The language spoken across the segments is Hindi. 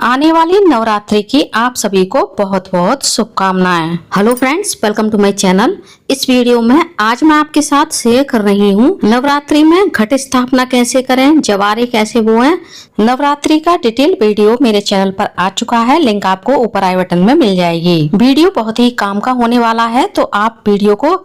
आने वाली नवरात्रि की आप सभी को बहुत बहुत शुभकामनाएं। Hello friends, welcome to my channel. इस वीडियो में आज मैं आपके साथ शेयर कर रही हूँ नवरात्रि में घट स्थापना कैसे करें, जवारे कैसे बोएं। नवरात्रि का डिटेल वीडियो मेरे चैनल पर आ चुका है, लिंक आपको ऊपर आई बटन में मिल जाएगी। वीडियो बहुत ही काम का होने वाला है, तो आप वीडियो को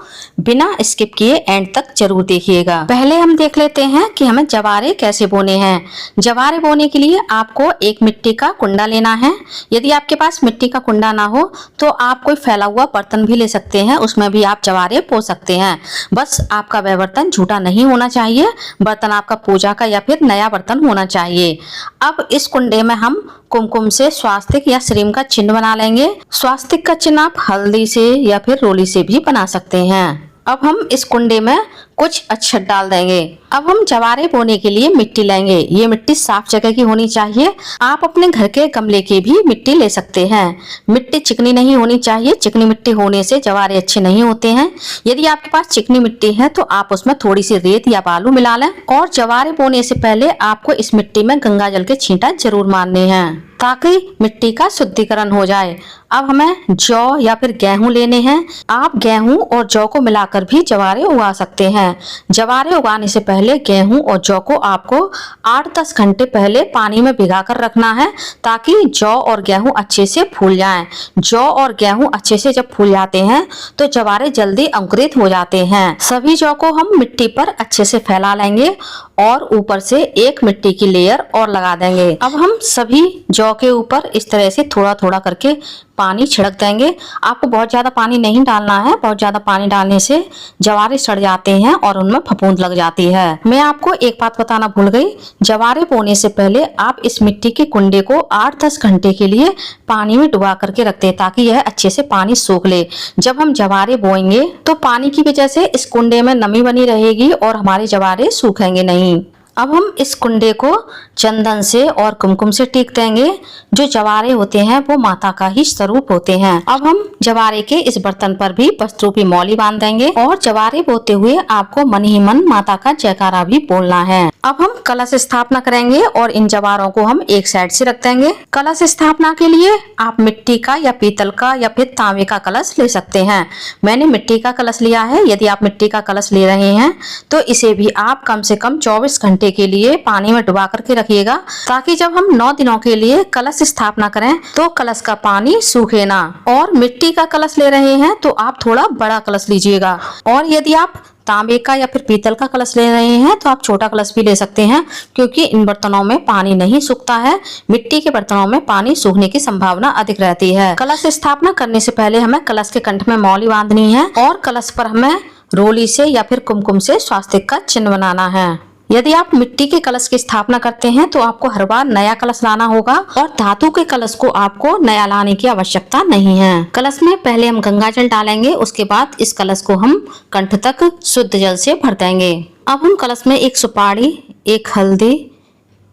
बिना स्किप किए एंड तक जरूर देखिएगा। पहले हम देख लेते हैं कि हमें जवारे कैसे बोने हैं। जवारे बोने के लिए आपको एक मिट्टी का कुंडा लेना है। यदि आपके पास मिट्टी का कुंडा ना हो तो आप कोई फैला हुआ बर्तन भी ले सकते हैं, उसमें भी आप जवारे बो सकते हैं। बस आपका वह बर्तन झूठा नहीं होना चाहिए, बर्तन आपका पूजा का या फिर नया बर्तन होना चाहिए। अब इस कुंडे में हम कुमकुम से स्वास्तिक या श्रीम का चिन्ह बना लेंगे। स्वास्तिक का चिन्ह आप हल्दी से या फिर रोली से भी बना सकते हैं। अब हम इस कुंडे में कुछ अक्षत डाल देंगे। अब हम जवारे बोने के लिए मिट्टी लेंगे। ये मिट्टी साफ जगह की होनी चाहिए। आप अपने घर के गमले की भी मिट्टी ले सकते हैं। मिट्टी चिकनी नहीं होनी चाहिए, चिकनी मिट्टी होने से जवारे अच्छे नहीं होते हैं। यदि आपके पास चिकनी मिट्टी है तो आप उसमें थोड़ी सी रेत या बालू मिला लें। और जवारे बोने से पहले आपको इस मिट्टी में गंगा जल के छींटा जरूर मारने हैं, ताकि मिट्टी का शुद्धिकरण हो जाए। अब हमें जौ या फिर गेहूं लेने हैं। आप गेहूं और जौ को मिलाकर भी जवारे उगा सकते हैं। जवारे उगाने से पहले गेहूं और जौ को आपको 8-10 घंटे पहले पानी में भिगा कर रखना है, ताकि जौ और गेहूं अच्छे से फूल जाएं। जौ और गेहूं अच्छे से जब फूल जाते हैं तो जवारे जल्दी अंकुरित हो जाते हैं। सभी जौ को हम मिट्टी पर अच्छे से फैला लेंगे और ऊपर से एक मिट्टी की लेयर और लगा देंगे। अब हम सभी जौ के ऊपर इस तरह से थोड़ा थोड़ा करके पानी छिड़क देंगे। आपको बहुत ज्यादा पानी नहीं डालना है, बहुत ज्यादा पानी डालने से जवारे सड़ जाते हैं और उनमें फफूंद लग जाती है। मैं आपको एक बात बताना भूल गई, जवारे बोने से पहले आप इस मिट्टी के कुंडे को 8-10 घंटे के लिए पानी में डुबा करके रखते हैं, ताकि यह अच्छे से पानी सूख ले। जब हम जवारे बोएंगे तो पानी की वजह से इस कुंडे में नमी बनी रहेगी और हमारे जवारे सूखेंगे नहीं। अब हम इस कुंडे को चंदन से और कुमकुम से टीक देंगे। जो जवारे होते हैं वो माता का ही स्वरूप होते हैं। अब हम जवारे के इस बर्तन पर भी वस्त्रूपी मौली बांध देंगे और जवारे बोते हुए आपको मन ही मन माता का जयकारा भी बोलना है। अब हम कलश स्थापना करेंगे और इन जवारों को हम एक साइड से रख देंगे। कलश स्थापना के लिए आप मिट्टी का या पीतल का या फिर तांबे का कलश ले सकते हैं। मैंने मिट्टी का कलश लिया है। यदि आप मिट्टी का कलश ले रहे हैं तो इसे भी आप कम से कम 24 घंटे के लिए पानी में डुबा करके रखिएगा, ताकि जब हम 9 दिनों के लिए कलश स्थापना करें तो कलश का पानी सूखे ना। और मिट्टी का कलश ले रहे हैं तो आप थोड़ा बड़ा कलश लीजिएगा। और यदि आप तांबे का या फिर पीतल का कलश ले रहे हैं तो आप छोटा कलश भी ले सकते हैं, क्योंकि इन बर्तनों में पानी नहीं सूखता है। मिट्टी के बर्तनों में पानी सूखने की संभावना अधिक रहती है। कलश स्थापना करने से पहले हमें कलश के कंठ में मौली बांधनी है और कलश पर हमें रोली से या फिर कुमकुम से स्वास्तिक का चिन्ह बनाना है। यदि आप मिट्टी के कलश की स्थापना करते हैं तो आपको हर बार नया कलश लाना होगा और धातु के कलश को आपको नया लाने की आवश्यकता नहीं है। कलश में पहले हम गंगा जल डालेंगे, उसके बाद इस कलश को हम कंठ तक शुद्ध जल से भर देंगे। अब हम कलश में एक सुपारी, एक हल्दी,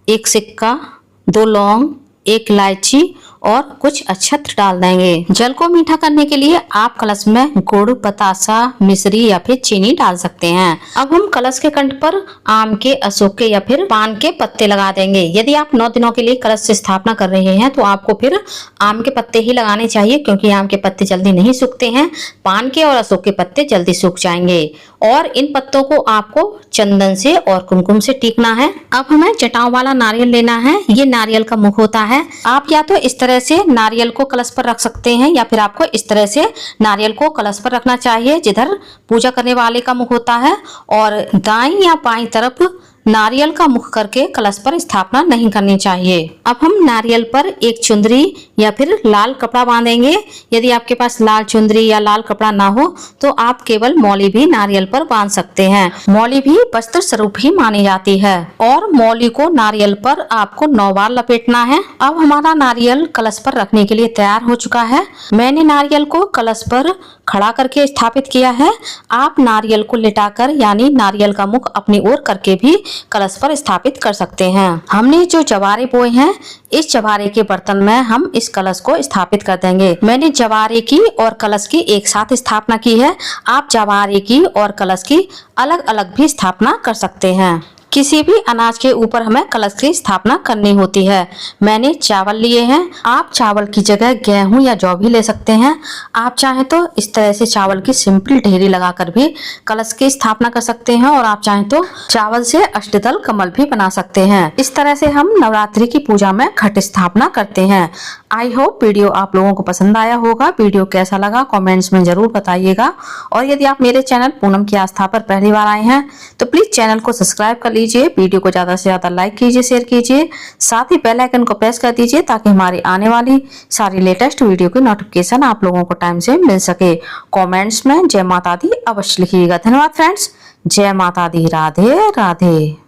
एक सिक्का, 2 लौंग, 1 इलायची और कुछ अक्षत डाल देंगे। जल को मीठा करने के लिए आप कलश में गुड़, बतासा, मिश्री या फिर चीनी डाल सकते हैं। अब हम कलश के कंठ पर आम के, अशोक के या फिर पान के पत्ते लगा देंगे। यदि आप 9 दिनों के लिए कलश से स्थापना कर रहे हैं तो आपको फिर आम के पत्ते ही लगाने चाहिए, क्योंकि आम के पत्ते जल्दी नहीं सूखते हैं। पान के और अशोक के पत्ते जल्दी सूख जाएंगे। और इन पत्तों को आपको चंदन से और कुमकुम से टीकना है। अब हमें जटाओं वाला नारियल लेना है। ये नारियल का मुख होता है। आप या तो इस तरह से नारियल को कलश पर रख सकते हैं या फिर आपको इस तरह से नारियल को कलश पर रखना चाहिए, जिधर पूजा करने वाले का मुख होता है। और दाईं या बाईं तरफ नारियल का मुख करके कलश पर स्थापना नहीं करनी चाहिए। अब हम नारियल पर एक चुंदरी या फिर लाल कपड़ा बांधेंगे। यदि आपके पास लाल चुंदरी या लाल कपड़ा ना हो तो आप केवल मौली भी नारियल पर बांध सकते हैं। मौली भी वस्त्र स्वरूप ही मानी जाती है और मौली को नारियल पर आपको 9 बार लपेटना है। अब हमारा नारियल कलश पर रखने के लिए तैयार हो चुका है। मैंने नारियल को कलश पर खड़ा करके स्थापित किया है। आप नारियल को लिटाकर यानी नारियल का मुख अपनी ओर करके भी कलश पर स्थापित कर सकते हैं। हमने जो जवारे बोए हैं, इस जवारे के बर्तन में हम इस कलश को स्थापित कर देंगे। मैंने जवारे की और कलश की एक साथ स्थापना की है। आप जवारे की और कलश की अलग अलग भी स्थापना कर सकते हैं। किसी भी अनाज के ऊपर हमें कलश की स्थापना करनी होती है। मैंने चावल लिए हैं, आप चावल की जगह गेहूं या जौ भी ले सकते हैं। आप चाहें तो इस तरह से चावल की सिंपल ढेरी लगाकर भी कलश की स्थापना कर सकते हैं और आप चाहें तो चावल से अष्टदल कमल भी बना सकते हैं। इस तरह से हम नवरात्रि की पूजा में घट स्थापना करते हैं। आई होप वीडियो आप लोगों को पसंद आया होगा। वीडियो कैसा लगा कमेंट्स में जरूर बताइएगा और यदि आप मेरे चैनल पूनम की आस्था पर पहली बार आए हैं तो प्लीज चैनल को सब्सक्राइब कर लीजिए, वीडियो को ज्यादा से ज्यादा लाइक कीजिए, शेयर कीजिए, साथ ही बेल आइकन को प्रेस कर दीजिए ताकि हमारी आने वाली सारी लेटेस्ट वीडियो की नोटिफिकेशन आप लोगों को टाइम से मिल सके। कमेंट्स में जय माता दी अवश्य लिखिएगा। धन्यवाद फ्रेंड्स, जय माता दी, राधे राधे।